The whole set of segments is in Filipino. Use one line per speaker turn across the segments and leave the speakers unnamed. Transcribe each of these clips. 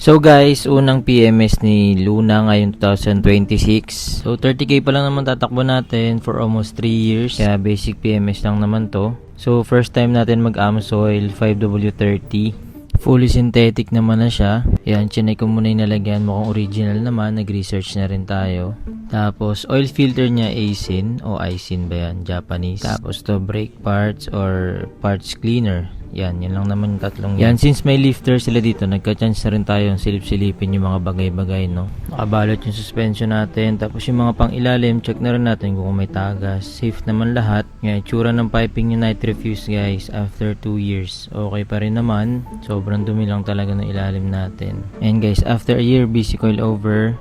So guys, unang PMS ni Luna ngayong 2026. So 30k pa lang naman tatakbo natin for almost 3 years. Kaya basic PMS lang naman to. So first time natin mag-Amsoil 5W30. Fully synthetic naman na siya. Yan, chinay ko muna yung nalagyan. Mukhang original naman. Nag-research na rin tayo. Tapos, oil filter niya Aisin o Aisin ba yan? Japanese. Tapos to brake parts or parts cleaner. Yan lang naman yung tatlong yan. Since may lifter sila dito, nagka-chance na rin tayo silip-silipin yung mga bagay-bagay, no? Nakabalot yung suspension natin. Tapos yung mga pang ilalim, check na rin natin kung may tagas. Safe naman lahat. Ngayon, tsura ng piping yung night refuse, guys, after 2 years. Okay pa rin naman. Sobrang dumi lang talaga ng ilalim natin. And guys, after a year, BC coil over.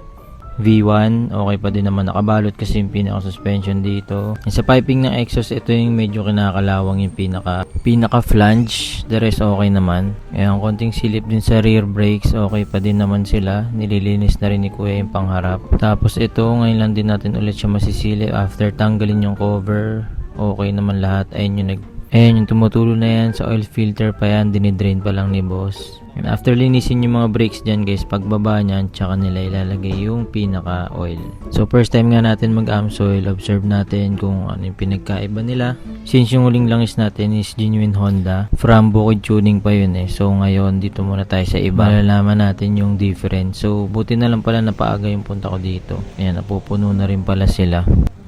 V1, okay pa din naman, nakabalot kasi yung pinaka-suspension dito. Yung sa piping ng exhaust, ito yung medyo kinakalawang yung pinaka-flange. The rest okay naman. Ayan, konting silip din sa rear brakes, okay pa din naman sila. Nililinis na rin ni Kuya yung pangharap. Tapos ito, ngayon lang din natin ulit siya masisilip after tanggalin yung cover. Okay naman lahat. Ayun yung tumutulo na yan sa oil filter pa yan, dinidrain pa lang ni boss. And after linisin yung mga brakes dyan guys, pagbaba nyan, tsaka nila ilalagay yung pinaka oil. So first time nga natin mag-Amsoil, observe natin kung ano yung pinagkaiba nila. Since yung huling langis natin is genuine Honda, from bukid tuning pa yun eh. So ngayon dito muna tayo sa iba, malalaman natin yung difference. So buti na lang pala na paaga yung punta ko dito. Ayan, napupuno na rin pala sila.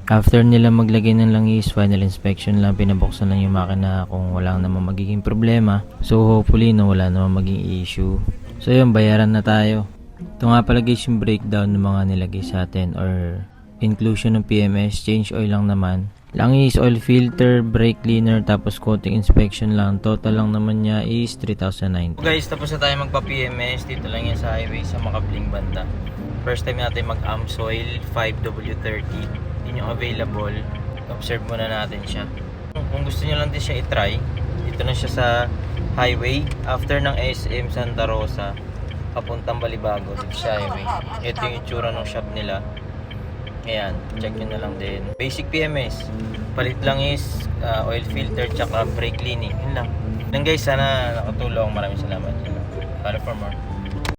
After nila maglagay ng langis, final inspection lang, pinabuksan lang yung makina kung wala namang magiging problema. So hopefully no, wala namang maging issue. So yun, bayaran na tayo. Ito nga pala guys yung breakdown ng mga nilagay sa atin or inclusion ng PMS, change oil lang naman. Langis, oil filter, brake cleaner, tapos coating inspection lang. Total lang naman niya is 3,009. So guys, tapos na tayo magpa-PMS. Dito lang yan sa highway sa Makabling banda. First time natin mag-Amsoil 5W30. Yun yung available. Observe muna natin siya. Kung gusto nyo lang din siya i-try, dito na siya sa highway after ng SM Santa Rosa papuntang Balibago dito sa highway. Ito yung itsura ng shop nila. Ayan, check nyo na lang din. Basic PMS, palit lang is oil filter tsaka brake cleaning. Yun lang. Then guys, sana nakatulong. Maraming salamat. Follow for more.